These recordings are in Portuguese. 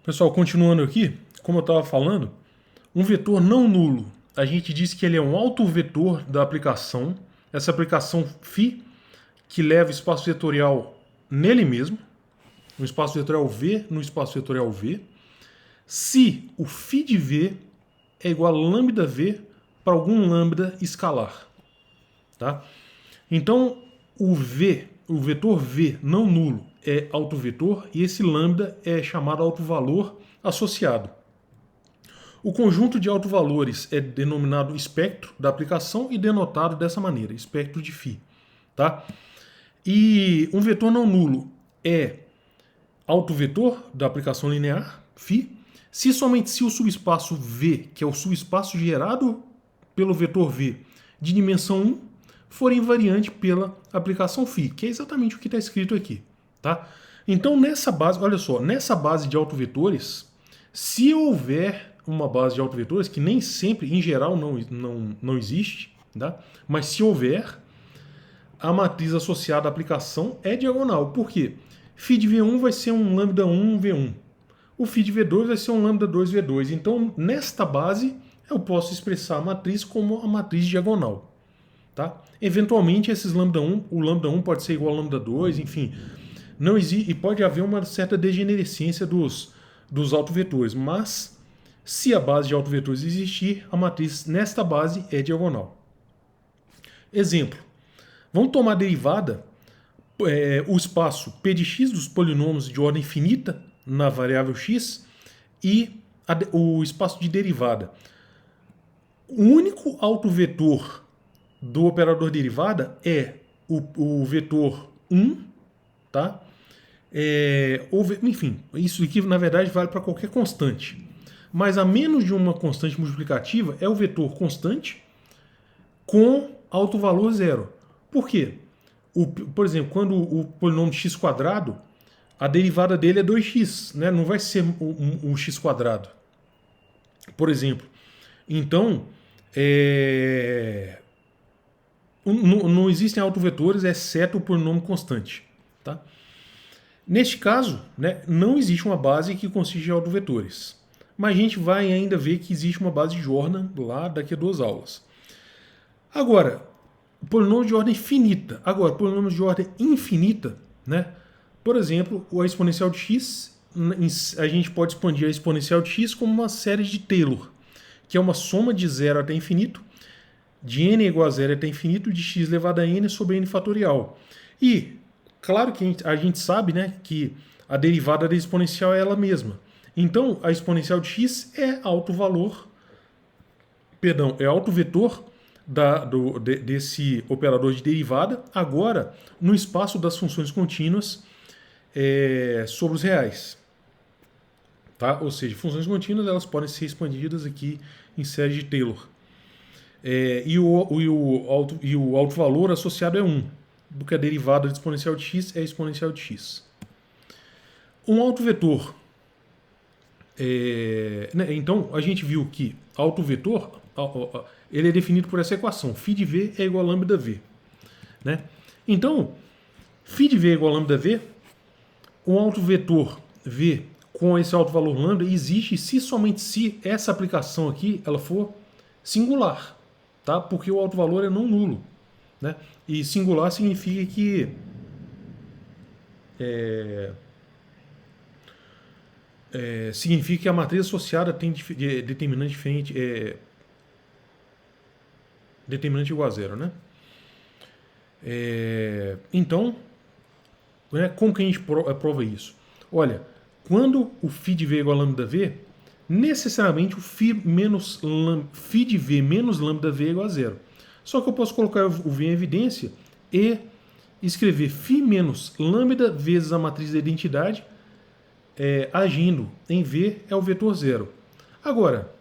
Pessoal, continuando aqui, como eu estava falando, um vetor não nulo, a gente diz que ele é um autovetor da aplicação, essa aplicação φ, que leva o espaço vetorial nele mesmo, no espaço vetorial V, no espaço vetorial V, se o φ de V é igual a lambda V para algum lambda escalar. Tá? Então, o vetor V não nulo é autovetor e esse lambda é chamado autovalor associado. O conjunto de autovalores é denominado espectro da aplicação e denotado dessa maneira, espectro de φ. Tá? E um vetor não nulo é autovetor da aplicação linear, φ, se somente se o subespaço V, que é o subespaço gerado pelo vetor V de dimensão 1, for invariante pela aplicação φ, que é exatamente o que está escrito aqui. Tá? Então, nessa base, olha só, nessa base de autovetores, se houver uma base de autovetores, que nem sempre, em geral, não existe, tá? Mas se houver, a matriz associada à aplicação é diagonal. Por quê? Φ de V1 vai ser um lambda 1 V1. O φ de V2 vai ser um lambda 2 V2. Então, nesta base, eu posso expressar a matriz como a matriz diagonal. Tá? Eventualmente, esses lambda 1, o lambda 1 pode ser igual ao lambda 2, enfim. Não existe, e pode haver uma certa degenerescência dos autovetores, mas se a base de autovetores existir, a matriz nesta base é diagonal. Exemplo. Vamos tomar a derivada, o espaço p de x dos polinômios de ordem finita na variável x e o espaço de derivada. O único autovetor do operador derivada é o vetor 1, tá? Enfim, isso aqui na verdade vale para qualquer constante. Mas a menos de uma constante multiplicativa é o vetor constante com autovalor zero. Por quê? Por exemplo, quando o polinômio x quadrado, a derivada dele é 2x, né? Não vai ser um x quadrado, por exemplo. Então, não existem autovetores exceto o polinômio constante. Tá? Neste caso, né, não existe uma base que consiste em autovetores. Mas a gente vai ainda ver que existe uma base de Jordan lá daqui a 2 aulas. Agora, polinômio de ordem finita. Agora, polinômio de ordem infinita, né? Por exemplo, a exponencial de x, a gente pode expandir a exponencial de x como uma série de Taylor, que é uma soma de 0 até infinito, de n igual a 0 até infinito, de x elevado a n sobre n fatorial. E, claro que a gente sabe, né, que a derivada da exponencial é ela mesma. Então, a exponencial de x é autovetor desse operador de derivada, agora no espaço das funções contínuas sobre os reais. Tá? Ou seja, funções contínuas elas podem ser expandidas aqui em série de Taylor. E o autovalor associado é 1, porque a derivada de exponencial de x é exponencial de x. Um autovetor. Né, então, a gente viu que autovetor ele é definido por essa equação. Φ de V é igual a lambda V. Né? Então, φ de V é igual a lambda V. Um autovetor V com esse autovalor lambda existe se somente se essa aplicação aqui ela for singular. Tá? Porque o autovalor é não nulo. Né? E singular significa que significa que a matriz associada tem determinante diferente, determinante igual a zero, né? Então, né, como que a gente prova isso? Olha, quando o φ de V é igual a lambda V, necessariamente o φ de V menos lambda V é igual a zero. Só que eu posso colocar o V em evidência e escrever φ menos lambda vezes a matriz da identidade agindo em V é o vetor zero. Agora,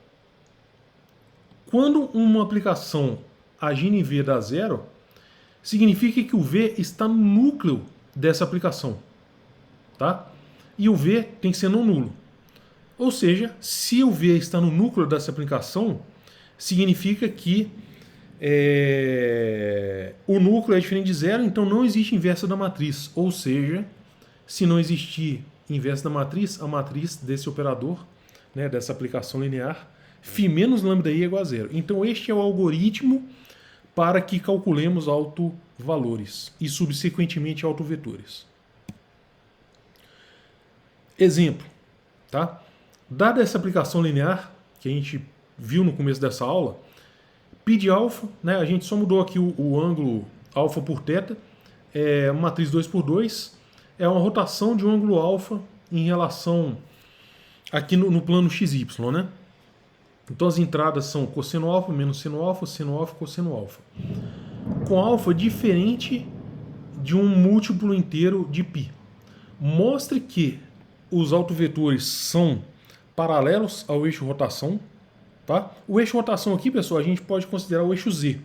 quando uma aplicação agindo em V dá zero, significa que o V está no núcleo dessa aplicação. Tá? E o V tem que ser não nulo. Ou seja, se o V está no núcleo dessa aplicação, significa que o núcleo é diferente de zero, então não existe inversa da matriz. Ou seja, se não existir inverso da matriz, a matriz desse operador, né, dessa aplicação linear, φ menos lambda I é igual a zero. Então este é o algoritmo para que calculemos autovalores e subsequentemente autovetores. Exemplo, tá? Dada essa aplicação linear que a gente viu no começo dessa aula, π de alfa, né, a gente só mudou aqui o ângulo alfa por θ, é uma matriz 2 por 2, é uma rotação de um ângulo alfa em relação aqui no plano XY, né? Então as entradas são cosseno alfa menos seno alfa, cosseno alfa. Com alfa diferente de um múltiplo inteiro de π. Mostre que os autovetores são paralelos ao eixo rotação. Tá? O eixo rotação aqui, pessoal, a gente pode considerar o eixo Z.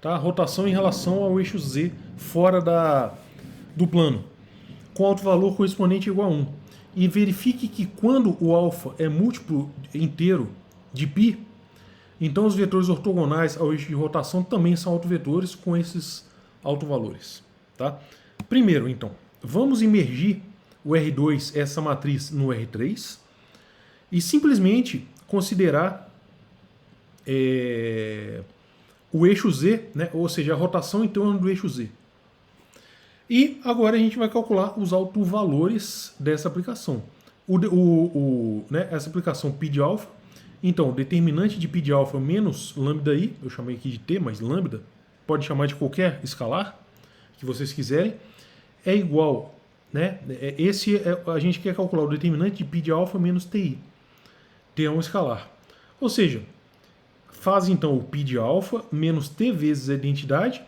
Tá? Rotação em relação ao eixo Z fora do plano, com autovalor correspondente igual a 1. E verifique que quando o alfa é múltiplo inteiro de π, então os vetores ortogonais ao eixo de rotação também são autovetores com esses autovalores. Tá? Primeiro, então, vamos imergir o R2, essa matriz, no R3 e simplesmente considerar o eixo Z, né? Ou seja, a rotação em torno do eixo Z. E agora a gente vai calcular os autovalores dessa aplicação. Né, essa aplicação π de alfa, então, determinante de π de alfa menos lambda I, eu chamei aqui de T, mas lambda, pode chamar de qualquer escalar que vocês quiserem, é igual, né? A gente quer calcular o determinante de π de alfa menos TI. T é um escalar. Ou seja, faz então o π de alfa menos T vezes a identidade,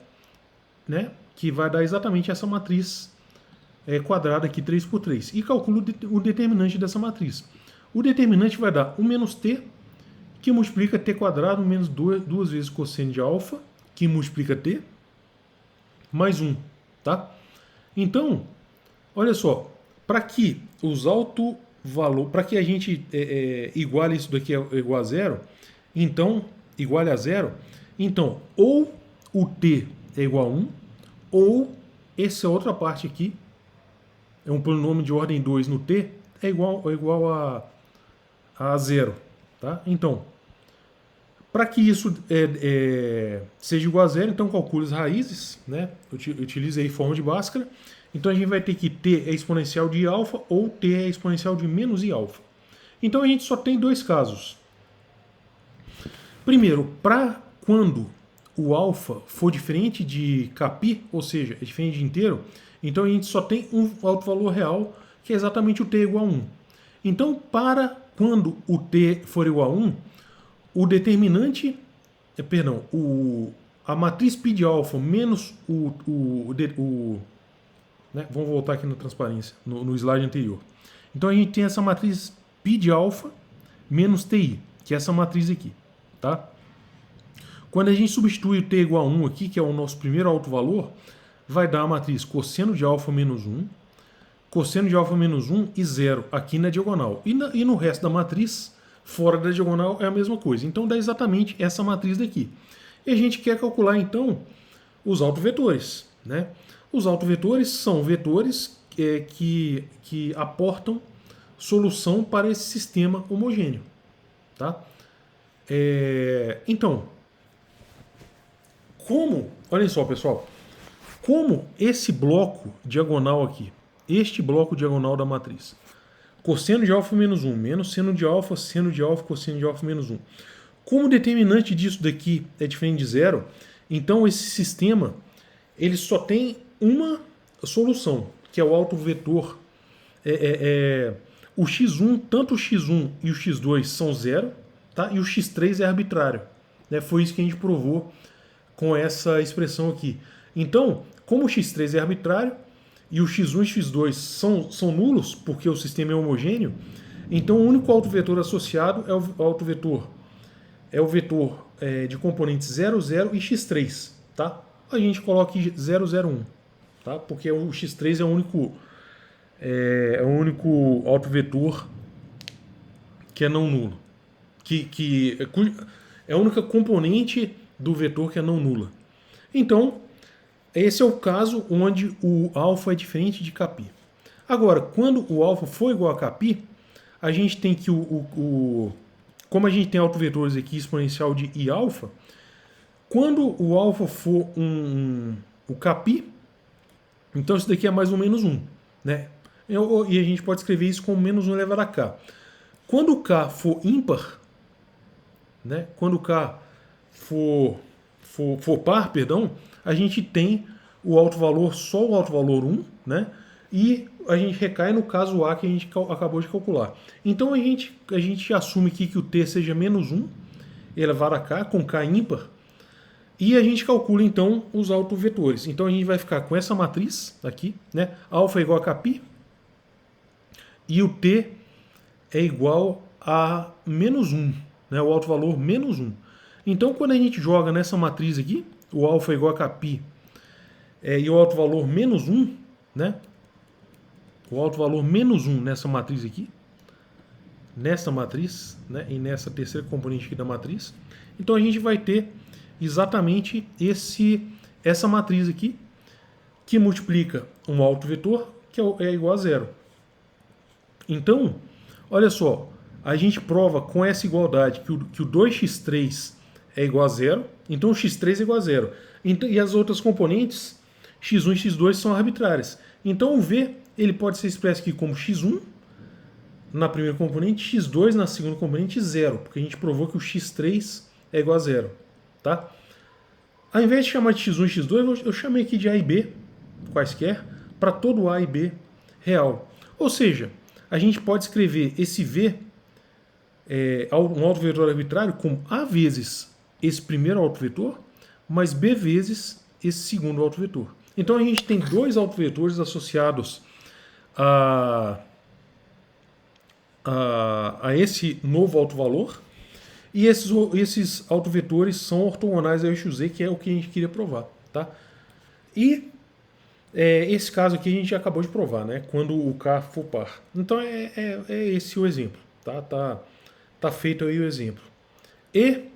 né? Que vai dar exatamente essa matriz quadrada aqui, 3 por 3. E calcula o determinante dessa matriz. O determinante vai dar 1 menos T, que multiplica T quadrado menos 2 vezes cosseno de alfa, que multiplica T, mais 1. Tá? Então, olha só, para que os autovalores, para que a gente iguale isso daqui igual a zero, então, iguale a zero, então, ou o T é igual a 1, ou essa outra parte aqui, é um polinômio de ordem 2 no T, é igual a zero. Tá? Então, para que isso seja igual a zero, então calcule as raízes, né? Utilize aí forma de Bhaskara. Então a gente vai ter que T é exponencial de alfa ou T é exponencial de menos I alfa. Então a gente só tem dois casos. Primeiro, para quando o alfa for diferente de Kπ, ou seja, é diferente de inteiro, então a gente só tem um autovalor real, que é exatamente o T igual a 1. Então, para quando o T for igual a 1, o determinante, a matriz π de alfa menos né, vamos voltar aqui na transparência, no slide anterior. Então a gente tem essa matriz π de alfa menos TI, que é essa matriz aqui. Tá? Quando a gente substitui o T igual a 1 aqui, que é o nosso primeiro autovalor, vai dar a matriz cosseno de alfa menos 1, cosseno de alfa menos 1 e 0 aqui na diagonal. E no resto da matriz, fora da diagonal, é a mesma coisa. Então dá exatamente essa matriz daqui. E a gente quer calcular, então, os autovetores. Né? Os autovetores são vetores que aportam solução para esse sistema homogêneo. Tá? Então, olha só, pessoal, como esse bloco diagonal aqui, este bloco diagonal da matriz, cosseno de alfa menos 1, menos seno de alfa, cosseno de alfa menos 1. Como o determinante disso daqui é diferente de zero, então esse sistema ele só tem uma solução, que é o autovetor. O x1, tanto o x1 e o x2 são zero, tá? E o x3 é arbitrário. Né? Foi isso que a gente provou com essa expressão aqui. Então, como o x3 é arbitrário e o x1 e o x2 são nulos, porque o sistema é homogêneo, então o único autovetor associado é o vetor de componentes 0, 0 e x3. Tá? A gente coloca 0, 0, 1, tá? Porque o x3 é o único autovetor que é não nulo. É a única componente do vetor que é não nula. Então, esse é o caso onde o alfa é diferente de Kπ. Agora, quando o alfa for igual a kπ, a gente tem que como a gente tem autovetores aqui exponencial de I alfa, quando o alfa for o kπ, então isso daqui é mais ou menos 1, né? E a gente pode escrever isso como menos 1 elevado a k. Quando o k for ímpar, né? Quando o k for par, perdão, a gente tem o alto valor, só o alto valor 1, né? E a gente recai no caso A que a gente acabou de calcular. Então a gente assume aqui que o t seja menos 1 elevado a k, com k ímpar, e a gente calcula então os autovetores. Então a gente vai ficar com essa matriz aqui, né? Alfa é igual a kπ, e o t é igual a menos 1, né? O alto valor menos 1. Então quando a gente joga nessa matriz aqui, o alfa é igual a kπ e o alto valor menos 1, né? O alto valor menos 1 nessa matriz aqui, nessa matriz, né? E nessa terceira componente aqui da matriz. Então a gente vai ter exatamente essa matriz aqui, que multiplica um autovetor que é igual a zero. Então, olha só, a gente prova com essa igualdade que o 2x3 é igual a zero, então o x3 é igual a zero. Então, e as outras componentes, x1 e x2, são arbitrárias. Então o v ele pode ser expresso aqui como x1 na primeira componente, x2 na segunda componente e zero, porque a gente provou que o x3 é igual a zero. Tá? Ao invés de chamar de x1 e x2, eu chamei aqui de A e B, quaisquer, para todo A e B real. Ou seja, a gente pode escrever esse V, um autovetor arbitrário, como A vezes esse primeiro autovetor, mais B vezes esse segundo autovetor. Então a gente tem dois autovetores associados a esse novo autovalor, e esses autovetores são ortogonais ao eixo Z, que é o que a gente queria provar. Tá? E esse caso aqui a gente já acabou de provar, né? Quando o K for par. Então é esse o exemplo. Tá feito aí o exemplo. E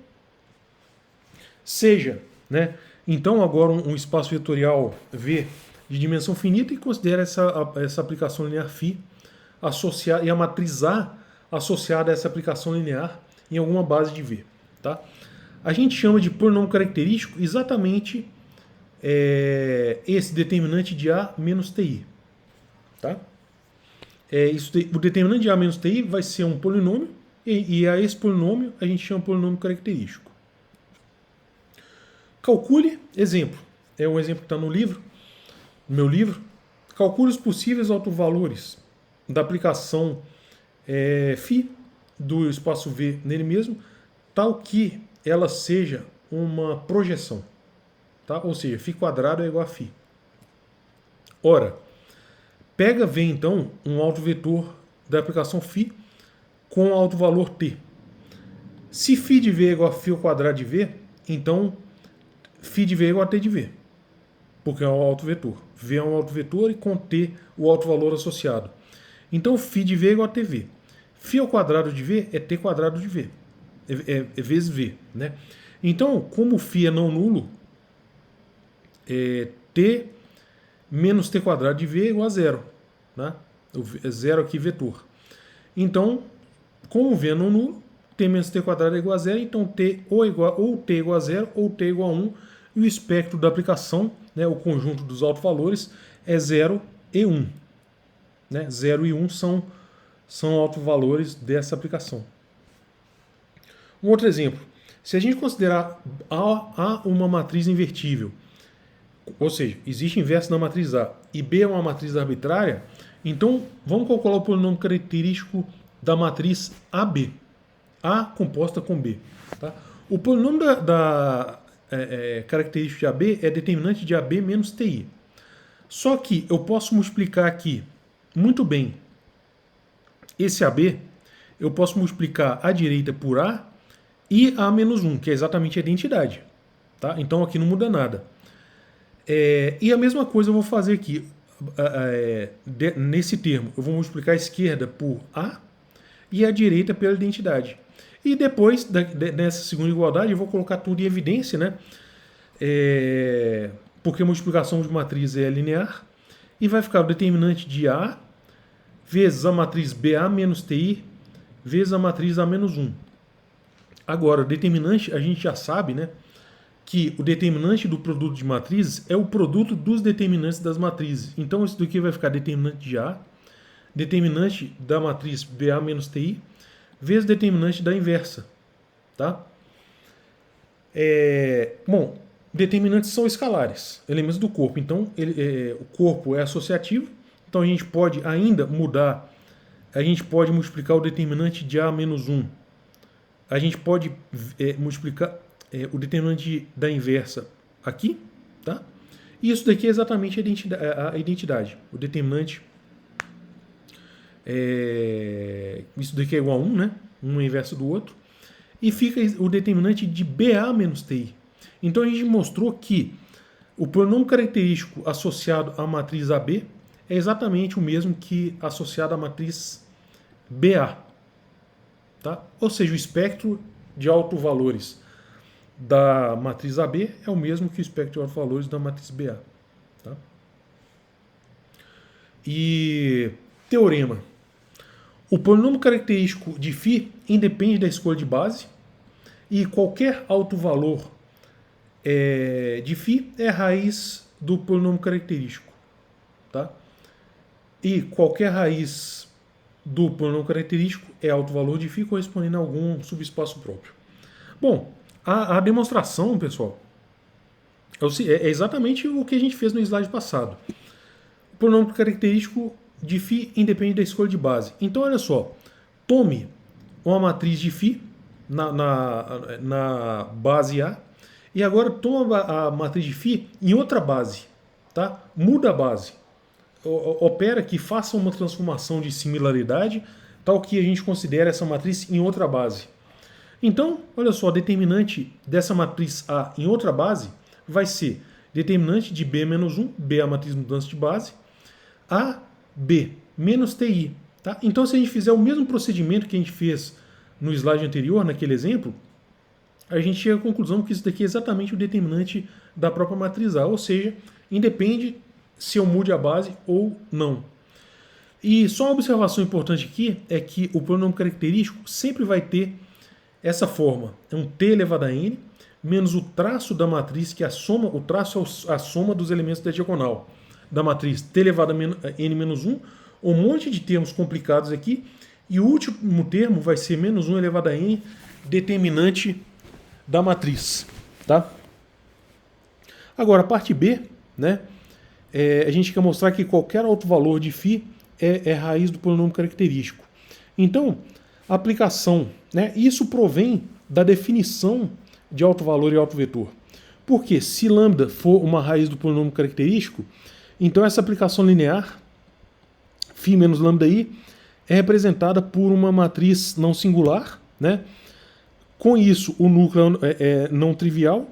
seja, né? Então agora um espaço vetorial V de dimensão finita e considera essa aplicação linear φ associada, e a matriz A associada a essa aplicação linear em alguma base de V. Tá? A gente chama de polinômio característico exatamente esse determinante de A menos TI. Tá? O determinante de A menos TI vai ser um polinômio, e a esse polinômio a gente chama de polinômio característico. Calcule, exemplo, é um exemplo que está no meu livro. Calcule os possíveis autovalores da aplicação φ do espaço V nele mesmo, tal que ela seja uma projeção. Tá? Ou seja, φ quadrado é igual a φ. Ora, pega V então um autovetor da aplicação φ com autovalor t. Se φ de V é igual a φ ao quadrado de V, então φ de V é igual a t de V, porque é um autovetor. V é um autovetor e com t o autovalor associado. Então φ de V é igual a tv. Φ ao quadrado de V é t quadrado de V, é vezes V. Né? Então, como φ é não nulo, t menos t quadrado de V é igual a zero. Né? Zero aqui vetor. Então, como V é não nulo, t menos t quadrado é igual a zero, então t ou t é igual a zero ou t é igual a 1, e o espectro da aplicação, né, o conjunto dos autovalores, é 0 e 1. Né? 0 e 1 são autovalores dessa aplicação. Um outro exemplo. Se a gente considerar A uma matriz invertível, ou seja, existe inverso na matriz A, e B é uma matriz arbitrária, então vamos calcular o polinômio característico da matriz AB. A composta com B. Tá? O polinômio característico de AB é determinante de AB menos TI. Só que eu posso multiplicar aqui muito bem esse AB, eu posso multiplicar à direita por A e A menos 1, que é exatamente a identidade. Tá? Então aqui não muda nada. E a mesma coisa eu vou fazer aqui. Nesse termo, eu vou multiplicar a esquerda por A e a direita pela identidade. E depois, nessa segunda igualdade, eu vou colocar tudo em evidência, né? Porque a multiplicação de matriz é linear. E vai ficar o determinante de A vezes a matriz BA menos TI, vezes a matriz A menos 1. Agora, o determinante, a gente já sabe, né, que o determinante do produto de matrizes é o produto dos determinantes das matrizes. Então, isso daqui vai ficar determinante de A, determinante da matriz BA menos TI, vezes determinante da inversa. Tá? Bom, determinantes são escalares, elementos do corpo. Então, o corpo é associativo. Então, a gente pode ainda mudar, a gente pode multiplicar o determinante de A menos 1. A gente pode multiplicar o determinante da inversa aqui, tá? E isso daqui é exatamente a identidade. O determinante, isso daqui é igual a 1, né? Um é inverso do outro. E fica o determinante de BA menos TI. Então a gente mostrou que o pronome característico associado à matriz AB é exatamente o mesmo que associado à matriz BA. Tá? Ou seja, o espectro de autovalores da matriz AB é o mesmo que o espectro de autovalores da matriz BA. Tá? E teorema. O polinômio característico de φ independe da escolha de base e qualquer autovalor de φ é a raiz do polinômio característico. Tá? E qualquer raiz do polinômio característico é autovalor de φ correspondendo a algum subespaço próprio. Bom, a demonstração, pessoal, é exatamente o que a gente fez no slide passado. O polinômio característico de φ independe da escolha de base. Então, olha só, tome uma matriz de φ na base A e agora toma a matriz de φ em outra base. Tá? Muda a base. Opera que faça uma transformação de similaridade, tal que a gente considera essa matriz em outra base. Então, olha só, determinante dessa matriz A em outra base vai ser determinante de B menos 1, B é a matriz mudança de base, A, B, menos TI. Tá? Então, se a gente fizer o mesmo procedimento que a gente fez no slide anterior, naquele exemplo, a gente chega à conclusão que isso daqui é exatamente o determinante da própria matriz A, ou seja, independe se eu mude a base ou não. E só uma observação importante aqui é que o polinômio característico sempre vai ter essa forma. É um t elevado a n menos o traço da matriz, que é a soma, o traço é a soma dos elementos da diagonal da matriz t elevado a n menos 1, um monte de termos complicados aqui, e o último termo vai ser menos 1 elevado a n, determinante da matriz. Tá? Agora, a parte B, né? A gente quer mostrar que qualquer autovalor de φ é raiz do polinômio característico. Então, a aplicação, né, isso provém da definição de autovalor e autovetor. Porque se lambda for uma raiz do polinômio característico, então essa aplicação linear, φ menos lambda i, é representada por uma matriz não singular, né? Com isso, o núcleo é não trivial,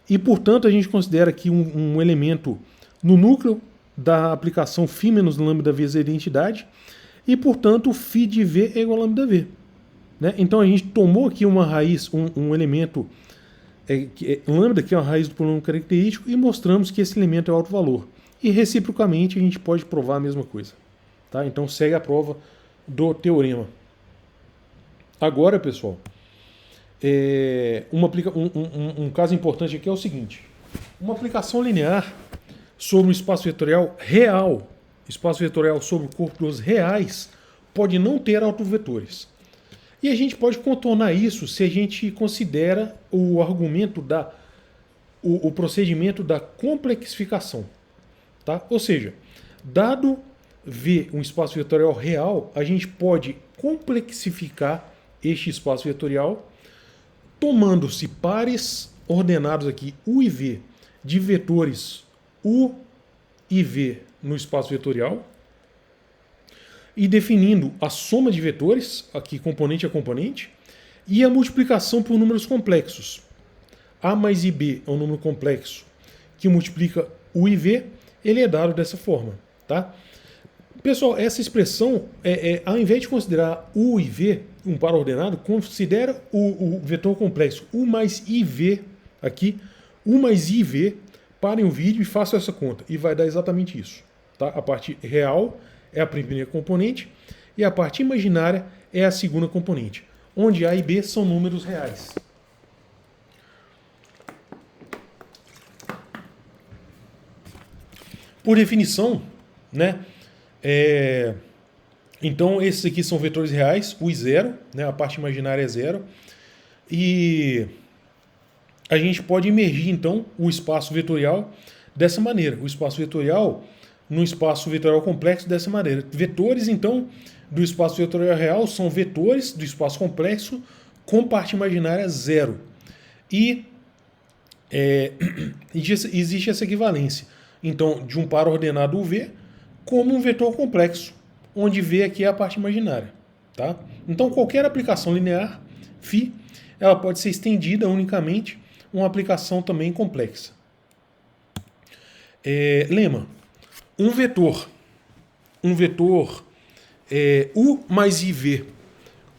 e, portanto, a gente considera que um elemento no núcleo da aplicação φ menos lambda vezes a identidade, e, portanto, φ de v é igual a lambda v. Né? Então, a gente tomou aqui uma raiz, um elemento lambda, que é uma raiz do polinômio característico, e mostramos que esse elemento é autovalor. E, reciprocamente, a gente pode provar a mesma coisa. Tá? Então, segue a prova do teorema. Agora, pessoal, um caso importante aqui é o seguinte. Uma aplicação linear sobre um espaço vetorial real, espaço vetorial sobre o corpo dos reais, pode não ter autovetores. E a gente pode contornar isso se a gente considera o argumento o procedimento da complexificação. Tá? Ou seja, dado V um espaço vetorial real, a gente pode complexificar este espaço vetorial tomando-se pares ordenados aqui U e V de vetores U e V no espaço vetorial e definindo a soma de vetores, aqui componente a componente, e a multiplicação por números complexos. A mais IB é um número complexo que multiplica U e V, ele é dado dessa forma. Tá? Pessoal, essa expressão, ao invés de considerar U e V um par ordenado, considera o vetor complexo U mais IV aqui, U mais IV, parem o vídeo e façam essa conta. E vai dar exatamente isso. Tá? A parte real é a primeira componente e a parte imaginária é a segunda componente, onde A e B são números reais. Por definição, né, então esses aqui são vetores reais, o e zero, né, a parte imaginária é zero, e a gente pode emergir então o espaço vetorial dessa maneira, o espaço vetorial no espaço vetorial complexo dessa maneira. Vetores então do espaço vetorial real são vetores do espaço complexo com parte imaginária zero. E existe essa equivalência então de um par ordenado UV como um vetor complexo, onde V aqui é a parte imaginária. Tá? Então qualquer aplicação linear, φ, ela pode ser estendida unicamente uma aplicação também complexa. Lema. Um vetor U mais IV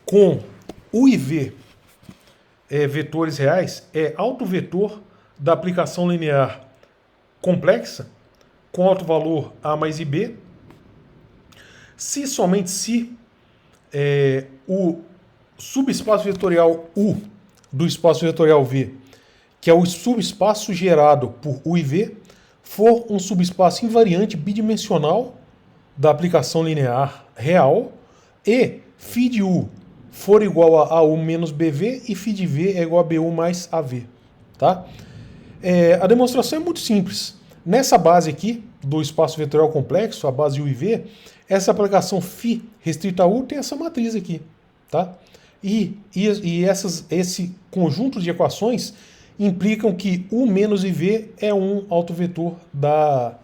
com U e V vetores reais é autovetor da aplicação linear complexa com alto valor A mais IB, se somente se o subespaço vetorial U do espaço vetorial V, que é o subespaço gerado por U e V, for um subespaço invariante bidimensional da aplicação linear real e φ de U for igual a AU menos BV e φ de V é igual a BU mais AV. Tá? A demonstração é muito simples. Nessa base aqui do espaço vetorial complexo, a base U e V, essa aplicação φ restrita a U tem essa matriz aqui. Tá? E esse conjunto de equações implicam que U menos IV é um autovetor da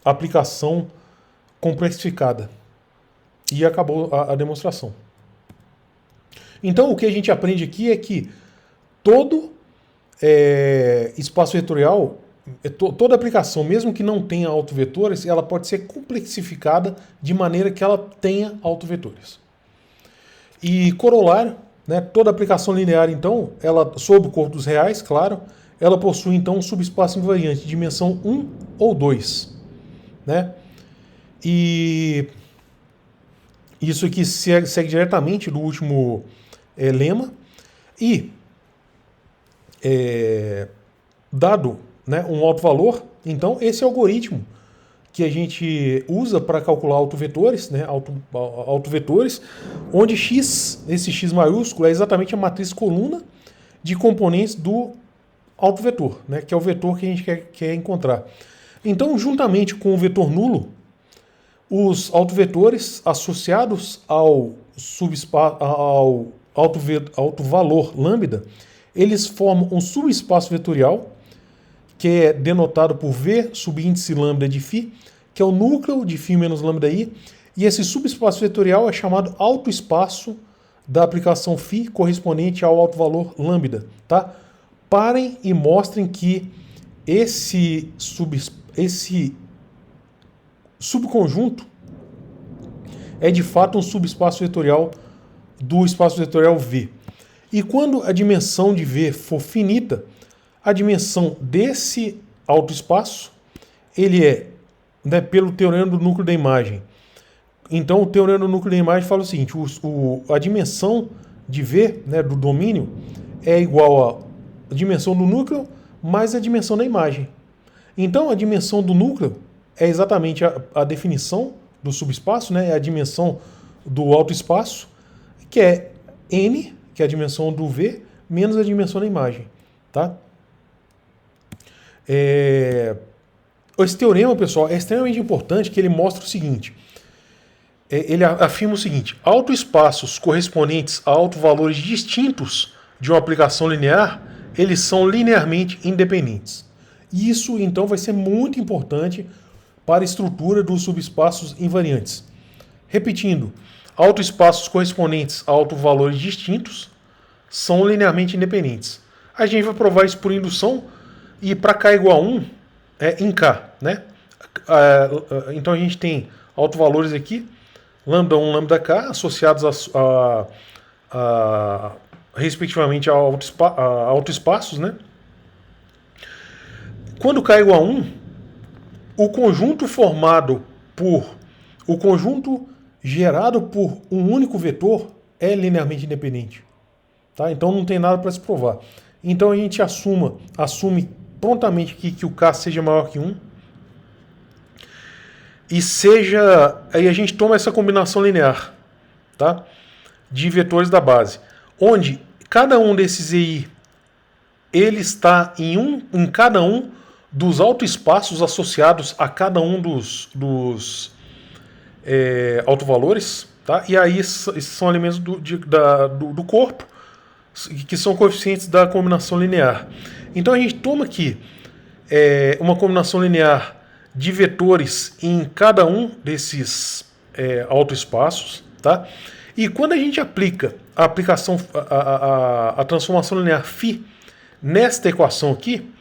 aplicação complexificada. E acabou a demonstração. Então o que a gente aprende aqui é que todo espaço vetorial, toda aplicação, mesmo que não tenha autovetores, ela pode ser complexificada de maneira que ela tenha autovetores. E corolário, né, toda aplicação linear, então, ela, sob o corpo dos reais, claro, ela possui, então, um subespaço invariante de dimensão 1 ou 2. Né? E isso aqui segue diretamente do último lema. E, dado, né, um alto valor, então, esse algoritmo que a gente usa para calcular autovetores, né, autovetores, onde x, esse x maiúsculo, é exatamente a matriz coluna de componentes do autovetor, né, que é o vetor que a gente quer encontrar. Então, juntamente com o vetor nulo, os autovetores associados ao autovalor lambda, eles formam um subespaço vetorial, que é denotado por V subíndice lambda de φ, que é o núcleo de φ menos lambda i, e esse subespaço vetorial é chamado autoespaço da aplicação φ correspondente ao autovalor lambda. Tá? Parem e mostrem que esse subconjunto é de fato um subespaço vetorial do espaço vetorial V. E quando a dimensão de V for finita, a dimensão desse autoespaço, ele é, né, pelo teorema do núcleo da imagem. Então, o teorema do núcleo da imagem fala o seguinte, a dimensão de V, né, do domínio, é igual à dimensão do núcleo mais a dimensão da imagem. Então, a dimensão do núcleo é exatamente a definição do subespaço, né, é a dimensão do autoespaço, que é N, que é a dimensão do V, menos a dimensão da imagem. Tá? Esse teorema, pessoal, é extremamente importante, que ele mostra o seguinte, ele afirma o seguinte, autoespaços correspondentes a autovalores distintos de uma aplicação linear, eles são linearmente independentes. E isso, então, vai ser muito importante para a estrutura dos subespaços invariantes. Repetindo, autoespaços correspondentes a autovalores distintos são linearmente independentes. A gente vai provar isso por indução, e para k igual a 1, em k. Né? Então a gente tem autovalores aqui, lambda 1, lambda k, associados respectivamente a autoespaços. Né? Quando k igual a 1, o conjunto formado por o conjunto gerado por um único vetor é linearmente independente. Tá? Então não tem nada para se provar. Então a gente assume prontamente que o K seja maior que 1 e aí a gente toma essa combinação linear, tá? De vetores da base, onde cada um desses EI ele está em cada um dos autoespaços associados a cada um dos autovalores, tá? E aí esses são elementos do corpo, que são coeficientes da combinação linear. Então a gente toma aqui uma combinação linear de vetores em cada um desses autoespaços, tá? E quando a gente aplica a transformação linear φ nesta equação aqui,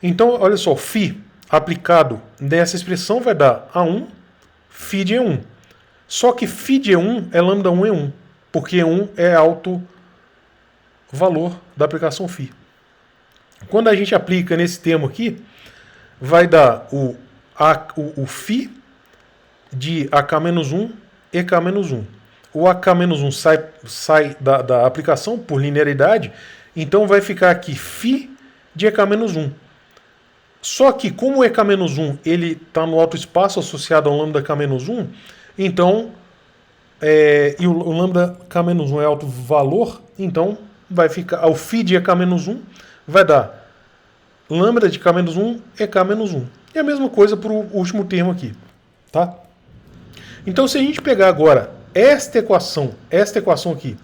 então olha só, φ aplicado nessa expressão vai dar A1 φ de E1. Só que φ de E1 é lambda 1 E1, porque E1 é alto valor da aplicação φ. Quando a gente aplica nesse termo aqui, vai dar o φ de AK-1 EK-1. O AK-1 sai da aplicação por linearidade, então vai ficar aqui φ de EK-1. Só que como o EK-1 ele está no autoespaço associado ao lambda K-1, então e o lambda K-1 é alto valor, então vai ficar o φ de EK-1 vai dar lambda de K-1 EK-1. E a mesma coisa para o último termo aqui, tá? Então se a gente pegar agora esta equação aqui,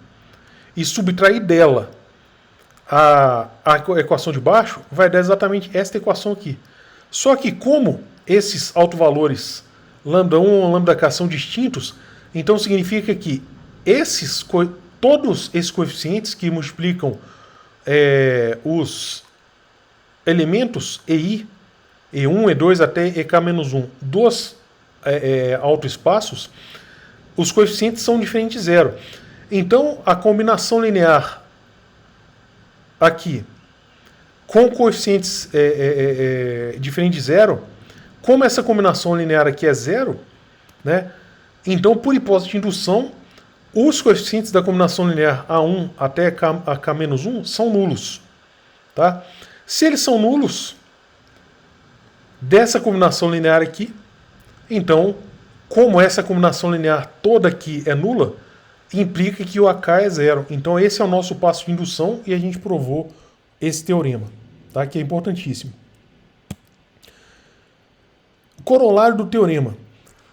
e subtrair dela a equação de baixo, vai dar exatamente esta equação aqui. Só que como esses autovalores lambda 1 e lambda k são distintos, então significa que todos esses coeficientes que multiplicam os elementos EI, E1, E2 até EK-1 dos autoespaços, os coeficientes são diferentes de zero. Então a combinação linear aqui com coeficientes diferentes de zero, como essa combinação linear aqui é zero, né? Então por hipótese de indução, os coeficientes da combinação linear A1 até AK-1 são nulos, tá? Se eles são nulos dessa combinação linear aqui, então, como essa combinação linear toda aqui é nula, implica que o AK é zero. Então esse é o nosso passo de indução e a gente provou esse teorema, tá? Que é importantíssimo. Corolário do teorema.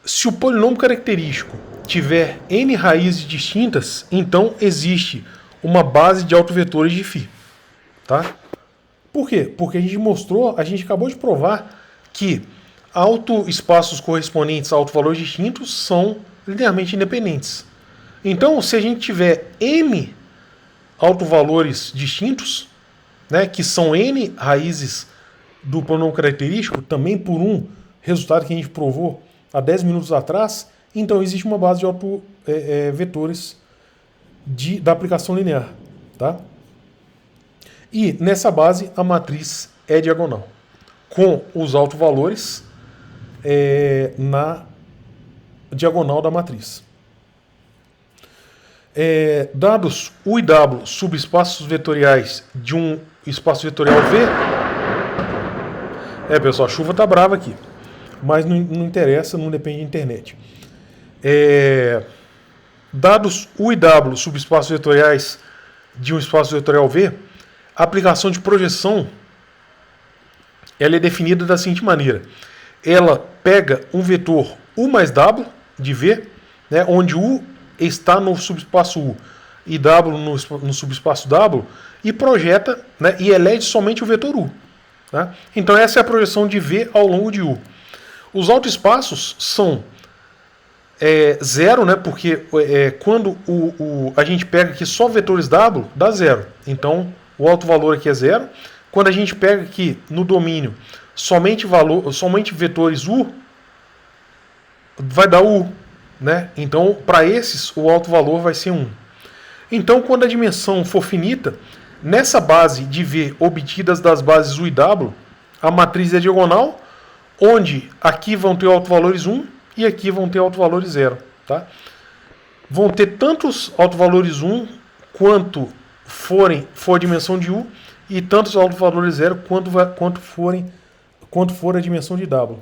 Se o polinômio característico tiver n raízes distintas, então existe uma base de autovetores de φ. Tá? Por quê? Porque a gente acabou de provar que autoespaços correspondentes a autovalores distintos são linearmente independentes. Então, se a gente tiver n autovalores distintos, né, que são n raízes do polinômio característico, também por um resultado que a gente provou há 10 minutos atrás, então existe uma base de autovetores da aplicação linear. Tá? E nessa base a matriz é diagonal, com os autovalores na diagonal da matriz. Dados U e W subespaços vetoriais de um espaço vetorial V. Pessoal, a chuva tá brava aqui, mas não interessa, não depende da internet. Dados U e W subespaços vetoriais de um espaço vetorial V, a aplicação de projeção ela é definida da seguinte maneira: ela pega um vetor U mais W de V, né, onde U está no subespaço U e W no subespaço W, e projeta, né, e elege somente o vetor U. Né? Então essa é a projeção de V ao longo de U. Os autoespaços são zero, né, porque quando a gente pega aqui só vetores W, dá zero. Então o autovalor aqui é zero. Quando a gente pega aqui no domínio somente vetores U, vai dar U. Né? Então, para esses, o autovalor vai ser 1. Então, quando a dimensão for finita, nessa base de V obtidas das bases U e W, a matriz é diagonal, onde aqui vão ter autovalores 1 e aqui vão ter autovalores 0. Tá? Vão ter tantos autovalores 1 quanto for a dimensão de U, e tantos autovalores 0 quanto for a dimensão de W.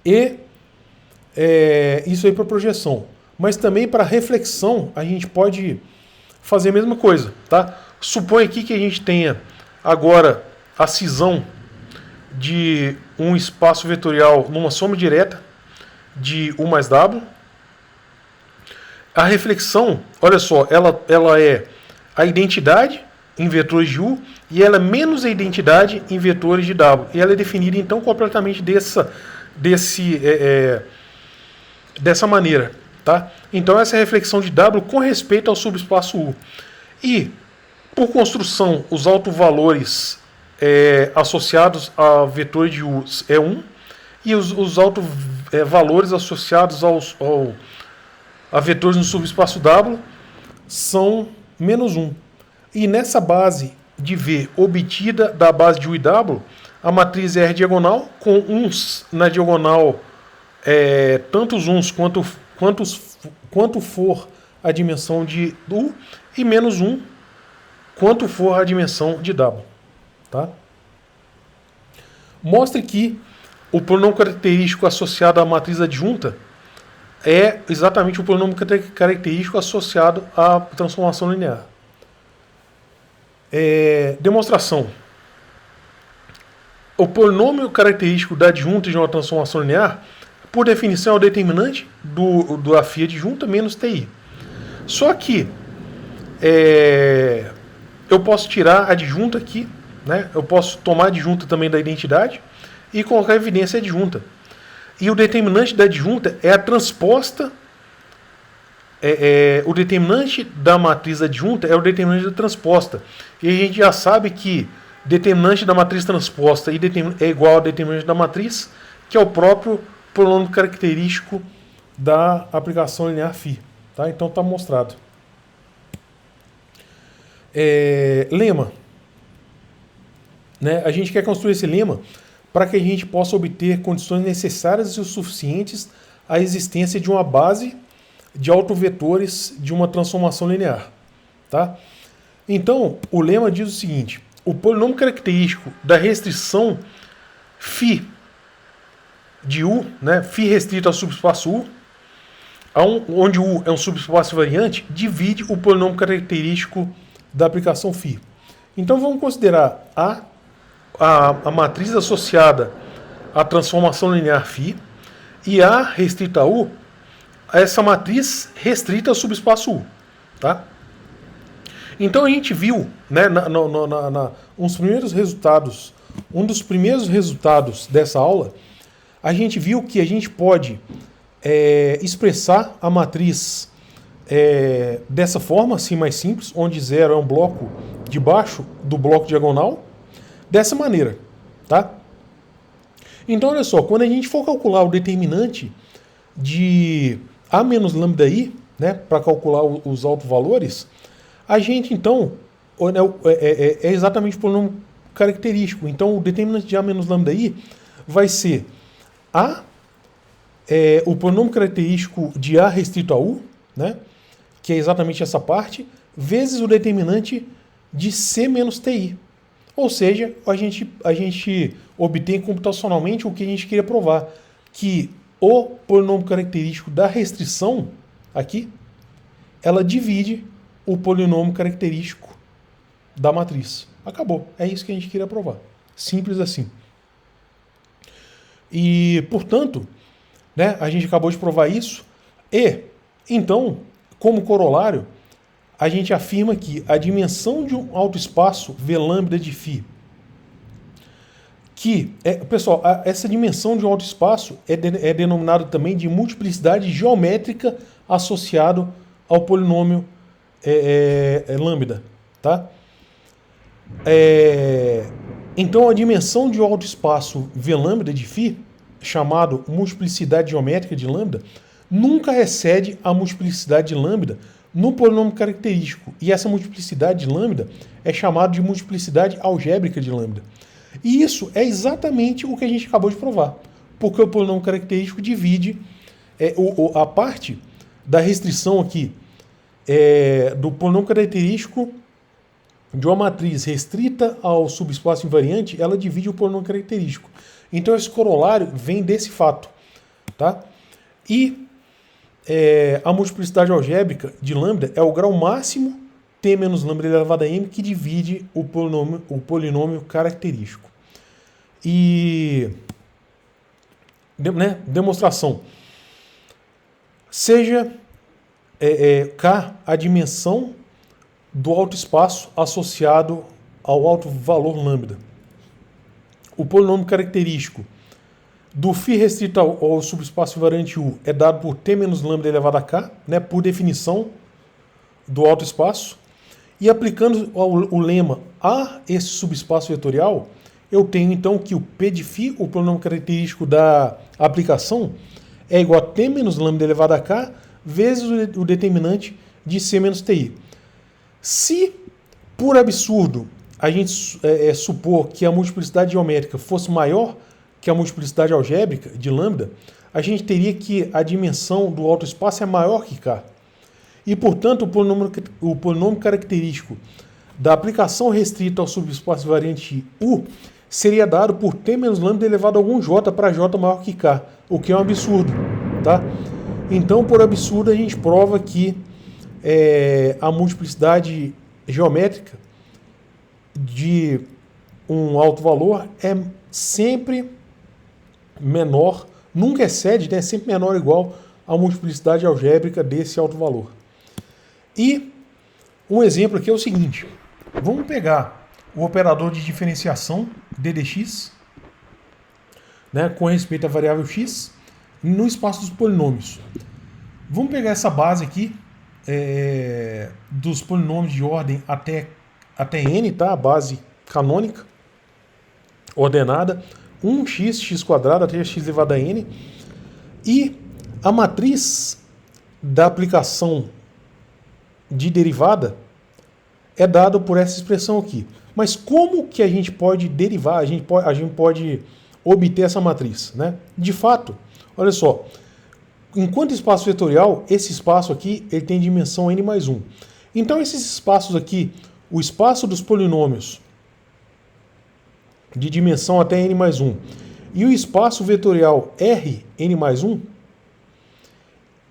E isso aí para projeção. Mas também para reflexão a gente pode fazer a mesma coisa. Tá? Supõe aqui que a gente tenha agora a cisão de um espaço vetorial numa soma direta de U mais W. A reflexão, olha só, ela é a identidade em vetores de U e ela é menos a identidade em vetores de W. E ela é definida então completamente dessa maneira. Tá? Então essa é a reflexão de W com respeito ao subespaço U. E, por construção, os autovalores associados a vetores de U é 1 e os autovalores associados a vetores no subespaço W são menos 1. E nessa base de V obtida da base de U e W, a matriz é R diagonal, com uns na diagonal, tantos uns quanto for a dimensão de U, e menos 1 quanto for a dimensão de W. Tá? Mostre que o polinômio característico associado à matriz adjunta é exatamente o polinômio característico associado à transformação linear. Demonstração. O polinômio característico da adjunta de uma transformação linear, por definição, é o determinante da φ adjunta menos TI. Só que eu posso tirar a adjunta aqui, né? Eu posso tomar a adjunta também da identidade e colocar a evidência adjunta. E o determinante da adjunta é a transposta. O determinante da matriz adjunta é o determinante da transposta. E a gente já sabe que determinante da matriz transposta é igual ao determinante da matriz, que é o próprio polinômio característico da aplicação linear φ. Tá? Então está mostrado. Lema. Né? A gente quer construir esse lema para que a gente possa obter condições necessárias e o suficientes à existência de uma base de autovetores de uma transformação linear. Tá? Então, o lema diz o seguinte: o polinômio característico da restrição φ de U, né, φ restrito ao subespaço U, onde U é um subespaço variante, divide o polinômio característico da aplicação φ. Então vamos considerar a matriz associada à transformação linear φ e A restrita a U, essa matriz restrita ao subespaço U. Tá? Então a gente viu, né, um dos primeiros resultados dessa aula, a gente viu que a gente pode expressar a matriz dessa forma, assim mais simples, onde 0 é um bloco debaixo do bloco diagonal, dessa maneira. Tá? Então olha só, quando a gente for calcular o determinante de A menos lambda-i, né, para calcular os autovalores, a gente então é exatamente o polinômio característico. Então o determinante de A menos lambda-i vai ser o polinômio característico de A restrito a U, né, que é exatamente essa parte, vezes o determinante de C menos TI. Ou seja, a gente obtém computacionalmente o que a gente queria provar, que o polinômio característico da restrição, aqui, ela divide o polinômio característico da matriz. Acabou. É isso que a gente queria provar. Simples assim. E, portanto, né, a gente acabou de provar isso. E, então, como corolário, a gente afirma que a dimensão de um autoespaço V lambda de φ, pessoal, essa dimensão de um autoespaço é denominada também de multiplicidade geométrica associado ao polinômio lambda. Tá? Então a dimensão de um autoespaço V lambda de φ, chamado multiplicidade geométrica de lambda, nunca excede a multiplicidade de lambda no polinômio característico. E essa multiplicidade de lambda é chamada de multiplicidade algébrica de lambda. E isso é exatamente o que a gente acabou de provar. porque o polinômio característico divide a parte da restrição aqui do polinômio característico de uma matriz restrita ao subespaço invariante, ela divide o polinômio característico. Então esse corolário vem desse fato. Tá? E a multiplicidade algébrica de lambda é o grau máximo t menos lambda elevado a m que divide o polinômio característico. E demonstração. Seja K a dimensão do autoespaço associado ao alto valor lambda. O polinômio característico do φ restrito ao subespaço invariante U é dado por t menos lambda elevado a k, né, por definição do autoespaço. E aplicando o lema a esse subespaço vetorial, eu tenho então que o P de φ, o polinômio característico da aplicação, é igual a t menos lambda elevado a k vezes o determinante de C menos TI. Se, por absurdo, a gente supor que a multiplicidade geométrica fosse maior que a multiplicidade algébrica de lambda, a gente teria que a dimensão do autoespaço é maior que K. E, portanto, o polinômio característico da aplicação restrita ao subespaço invariante U seria dado por t menos lambda elevado a algum j para j maior que K, o que é um absurdo. Tá? Então, por absurdo, a gente prova que a multiplicidade geométrica de um alto valor é sempre menor, nunca excede, é sempre menor ou igual à multiplicidade algébrica desse alto valor. E um exemplo aqui é o seguinte: vamos pegar o operador de diferenciação ddx, né, com respeito à variável x no espaço dos polinômios. Vamos pegar essa base aqui dos polinômios de ordem até n, tá? A base canônica ordenada 1x, x² até x elevado a n, e a matriz da aplicação de derivada é dada por essa expressão aqui. Mas como que a gente pode derivar, a gente pode obter essa matriz, né? De fato, olha só, enquanto espaço vetorial, esse espaço aqui ele tem dimensão n mais 1. Então esses espaços aqui, o espaço dos polinômios de dimensão até n mais 1 e o espaço vetorial R n mais 1,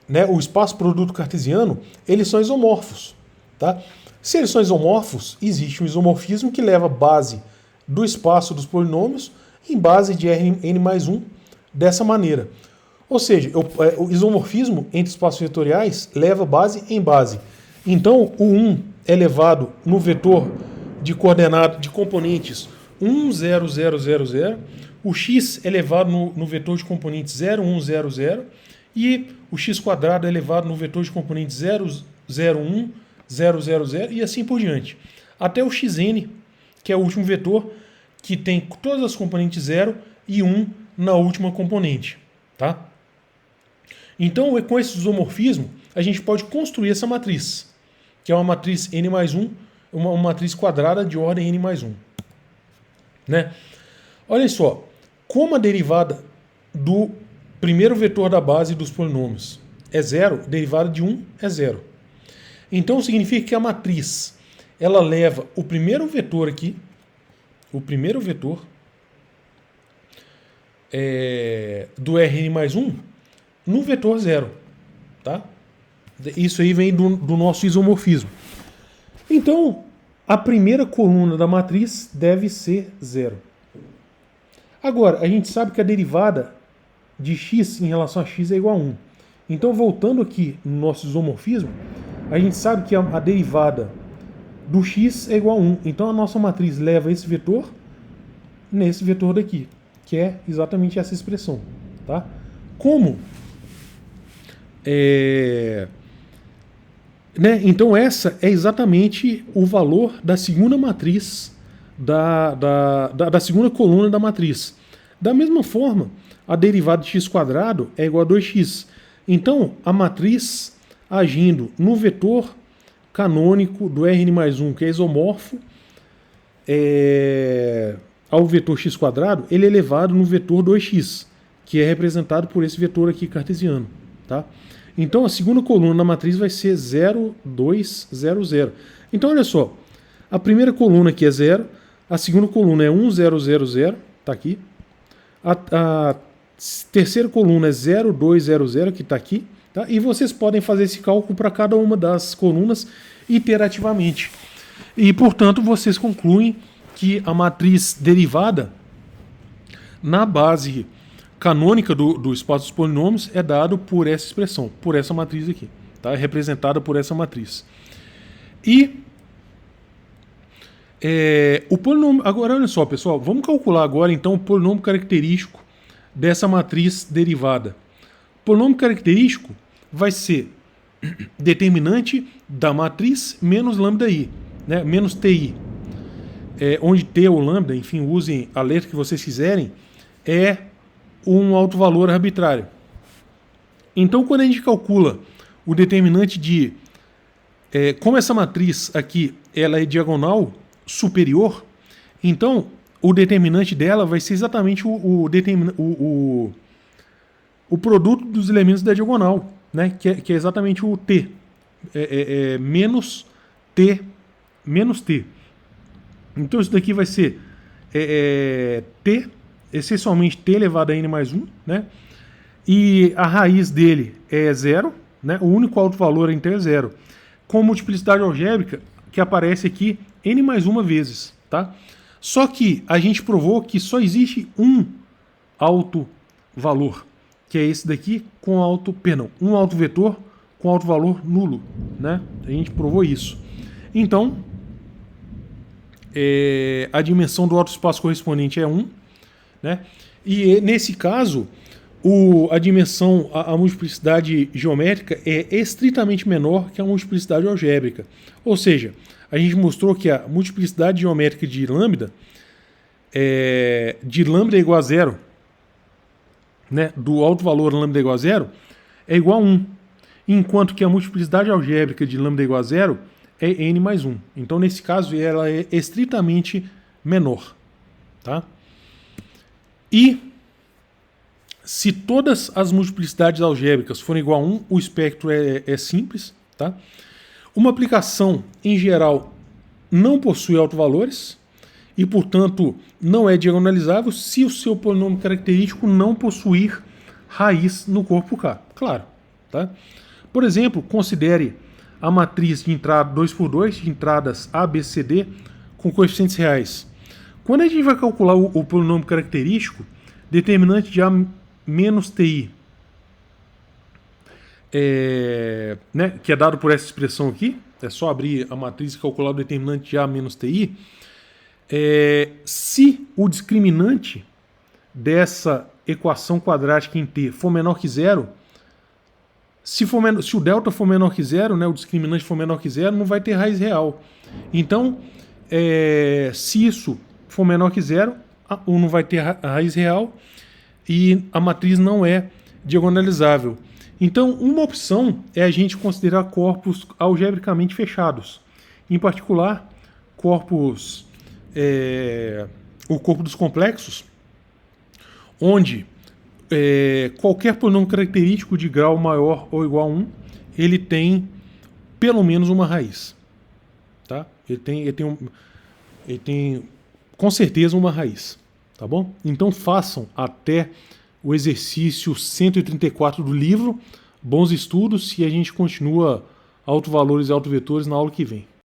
né, o espaço produto cartesiano, eles são isomorfos. Tá? Se eles são isomorfos, existe um isomorfismo que leva a base do espaço dos polinômios em base de Rn mais 1 dessa maneira. Ou seja, o isomorfismo entre espaços vetoriais leva base em base. Então, o 1 é levado no vetor de coordenada de componentes 1, 0, 0, 0, 0. O x é levado no vetor de componentes 0, 1, 0, 0. E o x² é levado no vetor de componentes 0, 0, 1, 0, 0, 0 e assim por diante. Até o xn, que é o último vetor, que tem todas as componentes 0 e 1 na última componente. Tá? Então, com esse isomorfismo, a gente pode construir essa matriz, que é uma matriz n mais 1, uma matriz quadrada de ordem n mais 1. Né? Olha só, como a derivada do primeiro vetor da base dos polinômios é 0, derivada de 1 é 0. Então significa que a matriz ela leva o primeiro vetor aqui, o primeiro vetor do Rn mais 1 no vetor 0. Tá? Isso aí vem do nosso isomorfismo. Então, a primeira coluna da matriz deve ser 0. Agora, a gente sabe que a derivada de x em relação a x é igual a 1. Então, voltando aqui no nosso isomorfismo, a gente sabe que a derivada do x é igual a 1. Então, a nossa matriz leva esse vetor nesse vetor daqui, que é exatamente essa expressão. Tá? Como? Então, essa é exatamente o valor da segunda matriz, da segunda coluna da matriz. Da mesma forma, a derivada de x² é igual a 2x. Então, a matriz agindo no vetor canônico do Rn mais 1, que é isomorfo, ao vetor x², ele é elevado no vetor 2x, que é representado por esse vetor aqui cartesiano. Tá? Então a segunda coluna na matriz vai ser 0, 2, 0, 0. Então olha só, a primeira coluna aqui é 0, a segunda coluna é 1, 0, 0, 0, está aqui. A terceira coluna é 0, 2, 0, 0, que está aqui. Tá? E vocês podem fazer esse cálculo para cada uma das colunas iterativamente. E, portanto, vocês concluem que a matriz derivada na base canônica do espaço dos polinômios é dado por essa expressão, por essa matriz aqui. Tá? É representada por essa matriz. E o polinômio... Agora, olha só, pessoal. Vamos calcular agora, então, o polinômio característico dessa matriz derivada. O polinômio característico vai ser determinante da matriz menos lambda-i, né? Menos ti. Onde t ou lambda, enfim, usem a letra que vocês quiserem, é um alto valor arbitrário. Então, quando a gente calcula o determinante de... como essa matriz aqui ela é diagonal superior, então o determinante dela vai ser exatamente o produto dos elementos da diagonal, né? que é exatamente o t. Menos t. Então isso daqui vai ser t, essencialmente t elevado a n mais 1, né? E a raiz dele é 0, né? O único alto valor então é 0. Com multiplicidade algébrica, que aparece aqui n mais uma vezes, tá? Só que a gente provou que só existe um alto valor, que é esse daqui com um alto vetor com alto valor nulo, né? A gente provou isso. Então, a dimensão do alto espaço correspondente é 1, né? E nesse caso, a dimensão, a multiplicidade geométrica é estritamente menor que a multiplicidade algébrica. Ou seja, a gente mostrou que a multiplicidade geométrica de lambda é igual a 0, né, do alto valor lambda igual a 0, é igual a 1. Enquanto que a multiplicidade algébrica de lambda igual a 0 é n mais 1. Então, nesse caso, ela é estritamente menor. Tá? E se todas as multiplicidades algébricas forem igual a 1, o espectro é simples. Tá? Uma aplicação, em geral, não possui autovalores e, portanto, não é diagonalizável se o seu polinômio característico não possuir raiz no corpo K. Claro. Tá? Por exemplo, considere a matriz de entrada 2×2, de entradas A, B, C, D, com coeficientes reais. Quando a gente vai calcular o polinômio característico, determinante de A menos TI, né, que é dado por essa expressão aqui, é só abrir a matriz e calcular o determinante de A menos TI, se o discriminante dessa equação quadrática em T for menor que 0, se o delta for menor que 0, né, o discriminante for menor que 0, não vai ter raiz real. Então, se isso for menor que 0, não vai ter raiz real e a matriz não é diagonalizável. Então, uma opção é a gente considerar corpos algebricamente fechados. Em particular, o corpo dos complexos, onde qualquer polinômio característico de grau maior ou igual a 1, ele tem pelo menos uma raiz. Tá? Ele tem com certeza uma raiz. Tá bom? Então façam até o exercício 134 do livro. Bons estudos e a gente continua autovalores e autovetores na aula que vem.